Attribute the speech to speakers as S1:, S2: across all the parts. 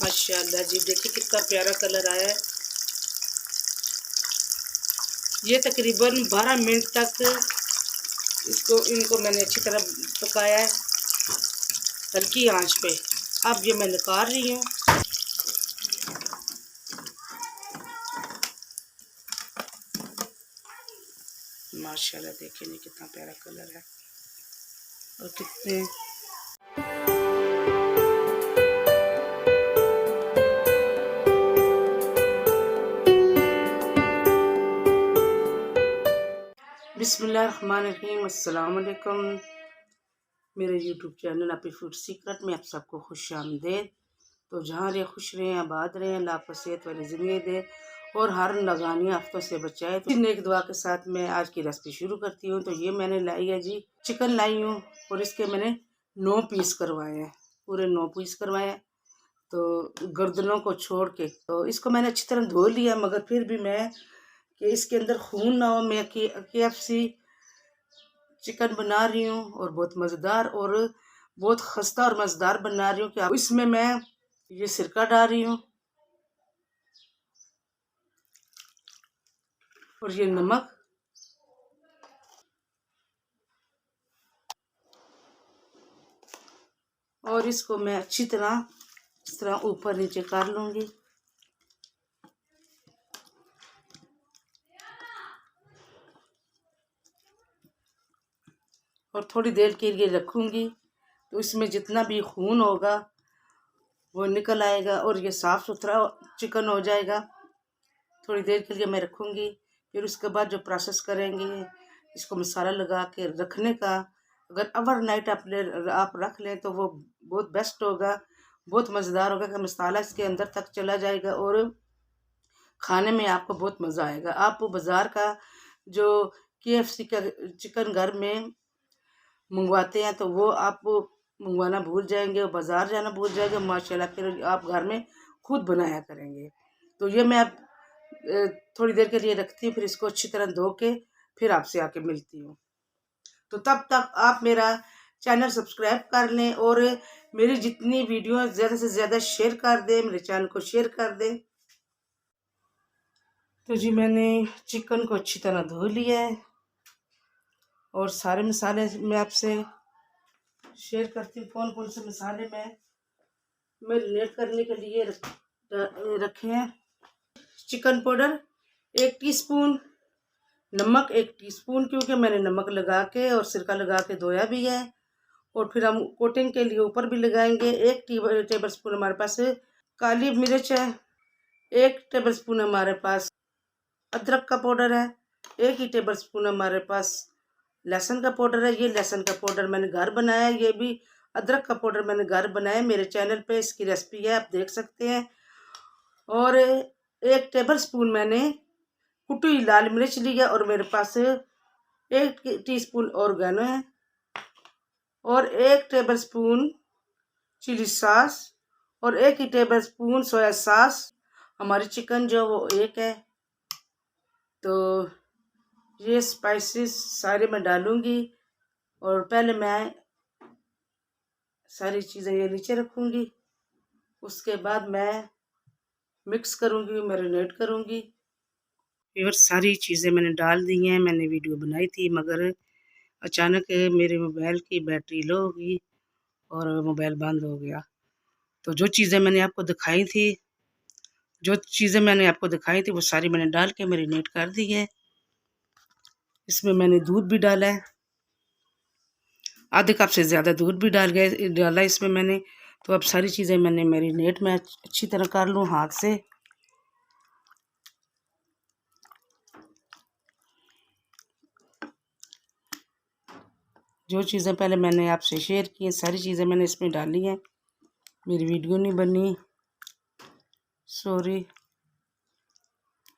S1: माशाल्लाह जी, देखिए कितना प्यारा कलर आया है। ये तकरीबन 12 मिनट तक इनको मैंने अच्छी तरह पकाया है हल्की आंच पे। अब ये मैं निकाल रही हूँ। माशाल्लाह देखिए नहीं कितना प्यारा कलर है और कितने बिस्मिल्लाहिर्रहमानिर्रहीम। अस्सलाम वालेकुम। मेरे YouTube channel happy food secret में आप सबको खुश आमदेद। तो जहाँ रहे खुश रहें, आबाद रहें, अल्लाह आपको सेहत वाली ज़िंदगी दे और हर लगानी आफतों से बचाए। तो नेक दुआ के साथ मैं आज की रेसिपी शुरू करती हूँ। तो ये मैंने लाई है जी, चिकन लाई हूँ और इसके मैंने 9 पीस करवाए हैं, पूरे 9 पीस करवाए हैं। तो गर्दनों को छोड़ के तो इसको मैंने अच्छी तरह धो लिया, मगर फिर भी मैं कि इसके अंदर खून ना हो, मैं KFC चिकन बना रही हूँ और बहुत मज़ेदार और बहुत खस्ता और मज़ेदार बना रही हूँ। कि इसमें मैं ये सिरका डाल रही हूँ और ये नमक, और इसको मैं अच्छी तरह इस तरह ऊपर नीचे कर लूँगी। और थोड़ी देर के लिए रखूँगी तो इसमें जितना भी खून होगा वो निकल आएगा और ये साफ़ सुथरा चिकन हो जाएगा। थोड़ी देर के लिए मैं रखूँगी। फिर उसके बाद जो प्रोसेस करेंगे, इसको मसाला लगा के रखने का। अगर ओवरनाइट आप रख लें तो वो बहुत बेस्ट होगा, बहुत मज़ेदार होगा कि मसाला इसके अंदर तक चला जाएगा और खाने में आपको बहुत मज़ा आएगा। आप बाज़ार का जो KFC का चिकन घर में मंगवाते हैं तो वो आप मंगवाना भूल जाएंगे और बाज़ार जाना भूल जाएंगे माशाल्लाह। फिर आप घर में खुद बनाया करेंगे। तो ये मैं अब थोड़ी देर के लिए रखती हूँ, फिर इसको अच्छी तरह धो के फिर आपसे आके मिलती हूँ। तो तब तक आप मेरा चैनल सब्सक्राइब कर लें और मेरी जितनी वीडियो ज़्यादा से ज़्यादा शेयर कर दें, मेरे चैनल को शेयर कर दें। तो जी मैंने चिकन को अच्छी तरह धो लिया है और सारे मसाले मैं आपसे शेयर करती हूँ कौन कौन से मसाले मैं मैरिनेट करने के लिए रखे हैं। चिकन पाउडर 1 टीस्पून, नमक 1 टीस्पून, क्योंकि मैंने नमक लगा के और सिरका लगा के धोया भी है और फिर हम कोटिंग के लिए ऊपर भी लगाएंगे। 1 टेबल स्पून हमारे पास काली मिर्च है, 1 टेबल स्पून हमारे पास अदरक का पाउडर है, 1 ही टेबल स्पून हमारे पास लहसुन का पाउडर है। ये लहसुन का पाउडर मैंने घर बनाया है। ये भी अदरक का पाउडर मैंने घर बनाया, मेरे चैनल पे इसकी रेसिपी है, आप देख सकते हैं। और 1 टेबल स्पून मैंने कुटी हुई लाल मिर्च ली है और मेरे पास 1 टीस्पून ऑर्गेनो है और 1 टेबल स्पून चिली सॉस और 1 ही टेबल स्पून सोया सॉस। हमारी चिकन जो वो 1 है। तो ये स्पाइसेस सारे मैं डालूँगी और पहले मैं सारी चीज़ें ये नीचे रखूँगी, उसके बाद मैं मिक्स करूँगी, मैरिनेट करूँगी। और सारी चीज़ें मैंने डाल दी हैं। मैंने वीडियो बनाई थी मगर अचानक मेरे मोबाइल की बैटरी लो होगी और मोबाइल बंद हो गया। तो जो चीज़ें मैंने आपको दिखाई थी वो सारी मैंने डाल के मैरिनेट कर दी है। इसमें मैंने दूध भी डाला है, आधे कप से ज़्यादा दूध भी डाला इसमें मैंने। तो अब सारी चीज़ें मैंने मैरिनेट में अच्छी तरह कर लूँ हाथ से। जो चीज़ें पहले मैंने आपसे शेयर की हैं सारी चीज़ें मैंने इसमें डाली हैं। मेरी वीडियो नहीं बनी, सॉरी,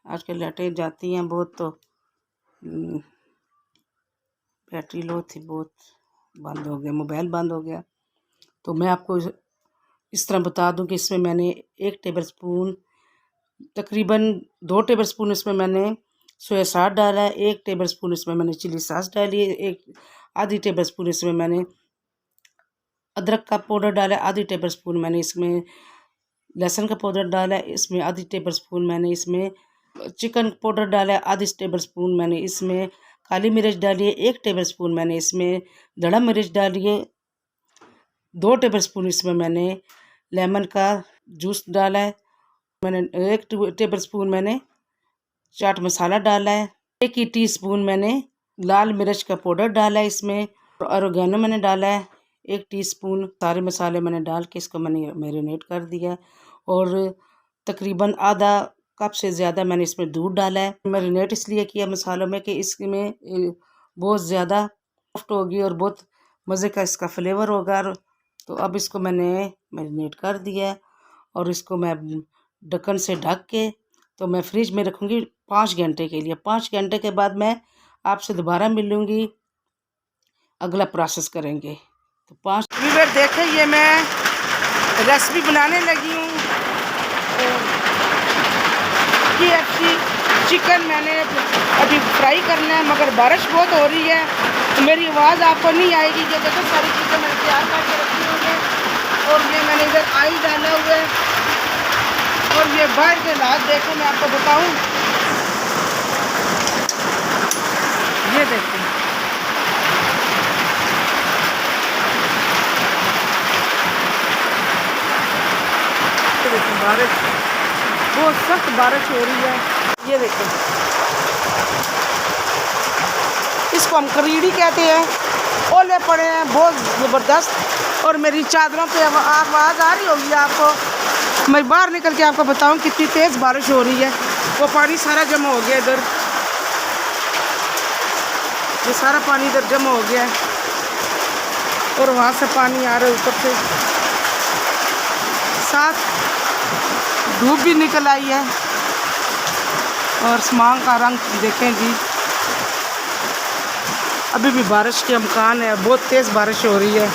S1: आजकल लाइटें जाती हैं बहुत तो बैटरी लो थी, बहुत बंद हो गया, मोबाइल बंद हो गया। तो मैं आपको इस तरह बता दूं कि इसमें मैंने 1 टेबल स्पून तकरीबन 2 टेबल स्पून इसमें मैंने सोया सॉस डाला है, 1 टेबल स्पून इसमें मैंने चिली सॉस डाली है, आधी टेबल स्पून इसमें मैंने अदरक का पाउडर डाला है, आधी टेबल स्पून मैंने इसमें लहसुन का पाउडर डाला है, इसमें आधी टेबल स्पून मैंने इसमें चिकन पाउडर डाला है, आधी टेबल स्पून मैंने इसमें काली मिर्च डाली है, 1 टेबल स्पून मैंने इसमें धड़ा मिर्च डाली है, 2 टेबल स्पून इसमें मैंने लेमन का जूस डाला है, मैंने 1 टेबल स्पून मैंने चाट मसाला डाला है, 1 ही टीस्पून मैंने लाल मिर्च का पाउडर डाला है, इसमें ऑरिगेनो मैंने डाला है 1 टीस्पून। सारे मसाले मैंने डाल के इसको मैंने मैरिनेट कर दिया और तकरीबन आधा कप से ज़्यादा मैंने इसमें दूध डाला है। मैरिनेट इसलिए किया मसालों में कि इसमें बहुत ज़्यादा सॉफ्ट होगी और बहुत मज़े का इसका फ्लेवर होगा। तो अब इसको मैंने मैरिनेट कर दिया है और इसको मैं ढक्कन से ढक के तो मैं फ्रिज में रखूँगी 5 घंटे के लिए। 5 घंटे के बाद मैं आपसे दोबारा मिलूँगी, अगला प्रोसेस करेंगे। तो 5 व्यूअर देखें, ये मैं रेसिपी बनाने लगी हूँ। KFC चिकन मैंने अभी फ्राई करना है, मगर बारिश बहुत हो रही है तो मेरी आवाज़ आपको नहीं आएगी। ये देखो सारी चीज़ें मैंने तैयार करके रखी हुई है और ये मैंने इधर ऑयल डाला हुआ है और ये बाहर के हालात देखो, मैं आपको बताऊँ, ये देखो बारिश, बहुत सख्त बारिश हो रही है। ये देखो, इसको हम करीड़ी कहते हैं। ओले पड़े हैं बहुत ज़बरदस्त और मेरी चादरों पे आवाज़ आ रही होगी आपको। मैं बाहर निकल के आपको बताऊं कितनी तेज़ बारिश हो रही है। वो पानी सारा जमा हो गया इधर, ये सारा पानी इधर जमा हो गया है और वहाँ से पानी आ रहा है ऊपर से, साथ धूप भी निकल आई है और आसमान का रंग देखें जी, अभी भी बारिश के इम्कान है, बहुत तेज़ बारिश हो रही है।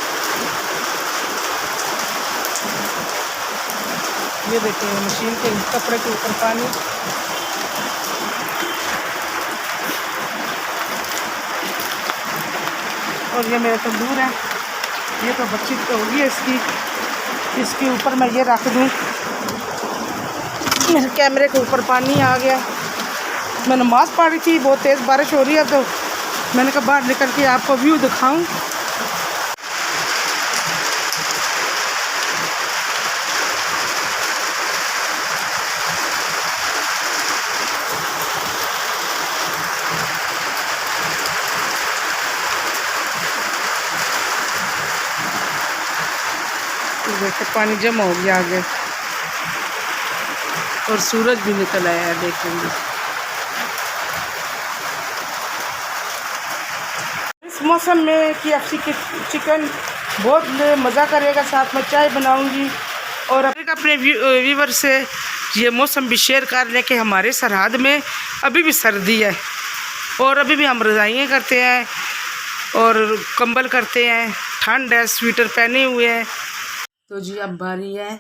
S1: ये देखिए मशीन के कपड़े के ऊपर पानी, और ये मेरा तंदूर है, ये तो बच्ची तो होगी इसके ऊपर मैं ये रख दूँ। मेरे कैमरे के ऊपर पानी आ गया। मैं नमाज़ पढ़ रही थी, बहुत तेज़ बारिश हो रही है तो मैंने कहा बाहर निकल के आपको व्यू दिखाऊं। देखो पानी जमा हो गया आगे और सूरज भी निकल आया है, देखेंगे। इस मौसम में KFC के चिकन बहुत मज़ा करेगा, साथ में चाय बनाऊंगी और अपने व्यूवर से ये मौसम भी शेयर कर लें कि हमारे सरहद में अभी भी सर्दी है और अभी भी हम रज़ाइयाँ करते हैं और कंबल करते हैं, ठंड है, स्वेटर पहने हुए हैं। तो जी अब बारी है,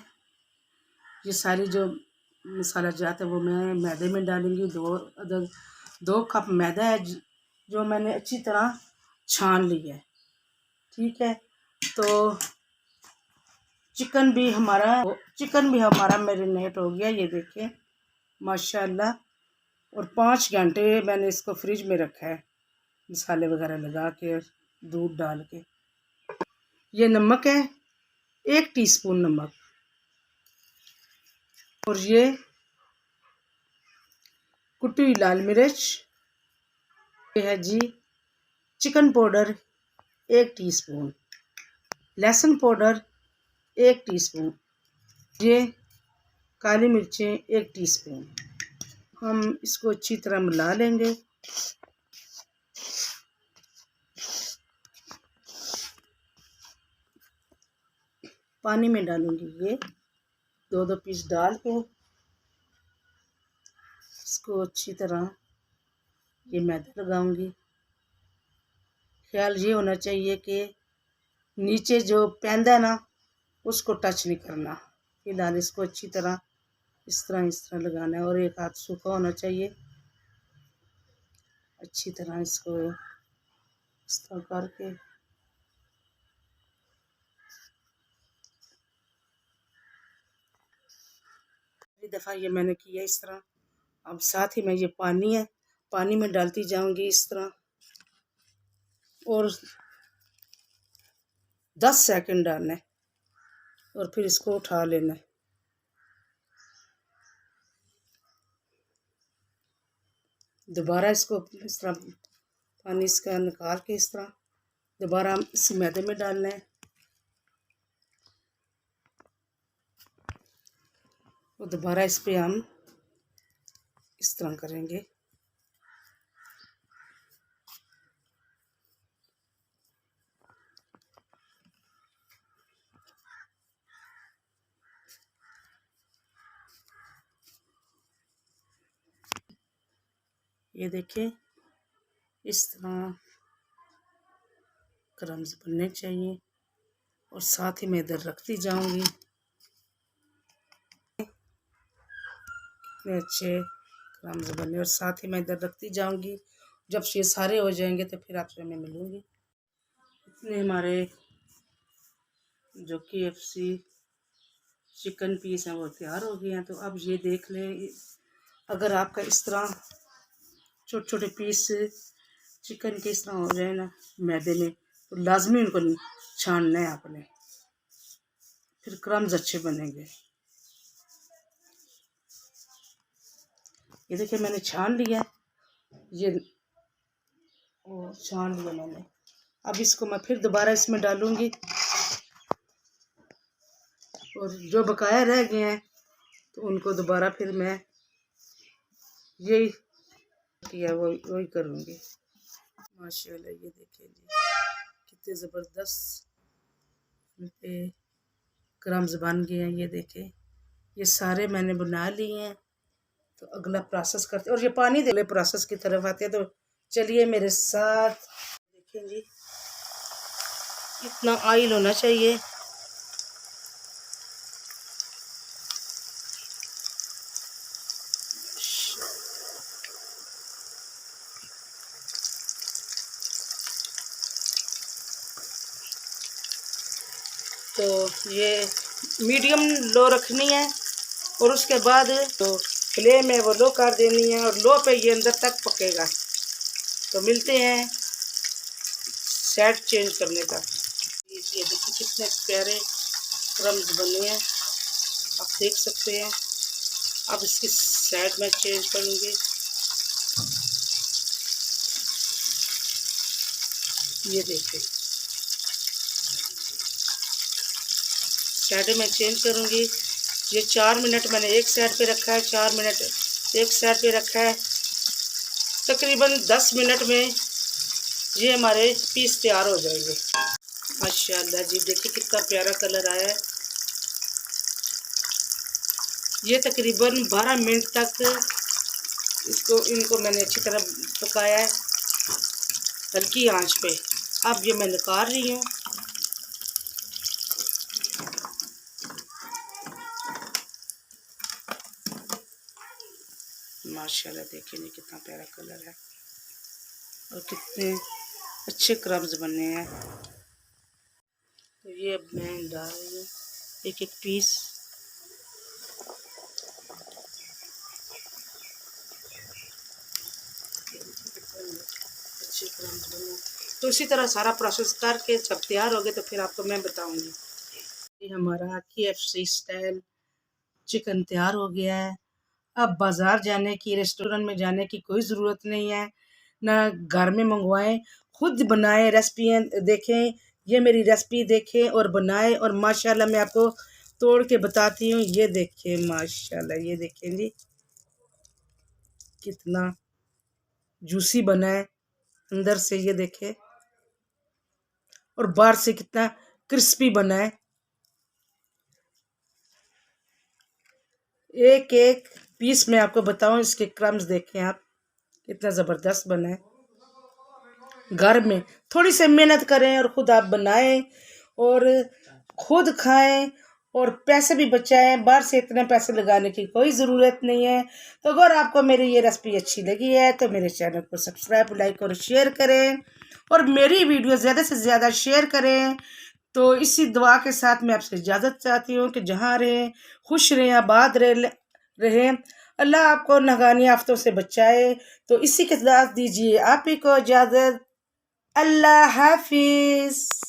S1: ये सारी जो मसाला जात है वो मैं मैदे में डालूंगी। 2 कप मैदा है जो मैंने अच्छी तरह छान लिया है, ठीक है। तो चिकन भी हमारा मैरिनेट हो गया, ये देखिए माशाल्लाह। और 5 घंटे मैंने इसको फ्रिज में रखा है, मसाले वगैरह लगा के, दूध डाल के। ये नमक है, 1 टीस्पून नमक, और ये कुटी हुई लाल मिर्च, ये है जी चिकन पाउडर 1 टीस्पून, लहसुन पाउडर 1 टीस्पून, ये काली मिर्चें 1 टीस्पून। हम इसको अच्छी तरह मिला लेंगे। पानी में डालूंगी ये 2 पीस डाल के इसको अच्छी तरह ये मैदा लगाऊंगी। ख्याल ये होना चाहिए कि नीचे जो पैंदा है ना उसको टच नहीं करना। फिलहाल इसको अच्छी तरह इस तरह लगाना है और एक हाथ सूखा होना चाहिए। अच्छी तरह इसको इस तरह करके पहली दफ़ा ये मैंने किया इस तरह। अब साथ ही में ये पानी है, पानी में डालती जाऊंगी इस तरह, और 10 सेकंड डालना है और फिर इसको उठा लेना है। दोबारा इसको इस तरह पानी इसका निकाल के इस तरह दोबारा हम इसी मैदे में डालना है और दोबारा इस पे हम इस तरह करेंगे। ये देखिए इस तरह क्रम्स बनने चाहिए और साथ ही मैं इधर रखती जाऊंगी। इतने अच्छे क्रम्स बने और साथ ही मैं इधर रखती जाऊंगी। जब ये सारे हो जाएंगे तो फिर आपसे मैं मिलूंगी। इतने हमारे जो KFC चिकन पीस हैं वो तैयार हो गए हैं। तो अब ये देख लें, अगर आपका इस तरह छोटे छोटे पीस चिकन के इस तरह हो जाए ना मैदे में, तो लाजमी उनको छानना है आपने, फिर क्रम्स अच्छे बनेंगे। ये देखिए मैंने छान लिया, ये छान लिया मैंने। अब इसको मैं फिर दोबारा इसमें डालूंगी और जो बकाया रह गए हैं तो उनको दोबारा फिर मैं यही किया वही करूँगी। माशाल्लाह ये देखिए जी कितने ज़बरदस्त पे क्रम्स बन गए हैं। ये देखें ये सारे मैंने बना लिए हैं। तो अगला प्रोसेस करते और ये पानी अगले प्रोसेस की तरफ आते हैं। तो चलिए मेरे साथ देखें जी, इतना ऑयल होना चाहिए। तो ये मीडियम लो रखनी है और उसके बाद तो फ्लेम है वो लो कर देनी है और लो पे ये अंदर तक पकेगा। तो मिलते हैं साइड चेंज करने का। ये देखिए कितने प्यारे क्रम्स बने हैं, आप देख सकते हैं। अब इसकी साइड में चेंज करूँगी। ये देखिए साइड में चेंज करूँगी। ये 4 मिनट मैंने एक साइड पे रखा है, 4 मिनट एक साइड पे रखा है। तकरीबन 10 मिनट में ये हमारे पीस तैयार हो जाएंगे। माशाल्लाह जी देखिए कितना प्यारा कलर आया है। ये तकरीबन 12 मिनट तक इनको मैंने अच्छी तरह पकाया है हल्की आंच पे। अब ये मैं निकाल रही हूँ। माशाल्लाह देखिए ये कितना प्यारा कलर है और कितने अच्छे क्रम्स बने हैं। तो ये अब मैं डाल रही हूँ एक एक पीस। अच्छे क्रम्स बने। तो इसी तरह सारा प्रोसेस करके जब तैयार हो गए तो फिर आपको मैं बताऊंगी। ये हमारा KFC स्टाइल चिकन तैयार हो गया है। अब बाज़ार जाने की, रेस्टोरेंट में जाने की कोई ज़रूरत नहीं है, ना घर में मंगवाएं, खुद बनाएं। रेसिपियाँ देखें, ये मेरी रेसिपी देखें और बनाएं। और माशाल्लाह मैं आपको तोड़ के बताती हूँ। ये देखें माशाल्लाह, ये देखें जी कितना जूसी बना है अंदर से, ये देखें, और बाहर से कितना क्रिस्पी बना है। एक एक पीस में आपको बताऊं, इसके क्रम्स देखें आप कितना ज़बरदस्त बना है। घर में थोड़ी सी मेहनत करें और ख़ुद आप बनाएं और ख़ुद खाएं और पैसे भी बचाएं। बाहर से इतने पैसे लगाने की कोई ज़रूरत नहीं है। तो अगर आपको मेरी ये रेसिपी अच्छी लगी है तो मेरे चैनल को सब्सक्राइब, लाइक और शेयर करें और मेरी वीडियो ज़्यादा से ज़्यादा शेयर करें। तो इसी दुआ के साथ मैं आपसे इजाज़त चाहती हूँ कि जहाँ रहें खुश रहें, आबाद रहें, रहें। अल्लाह आपको नागानी आफतों से बचाए। तो इसी के साथ दीजिए आप ही को इजाज़त। अल्लाह हाफिज़।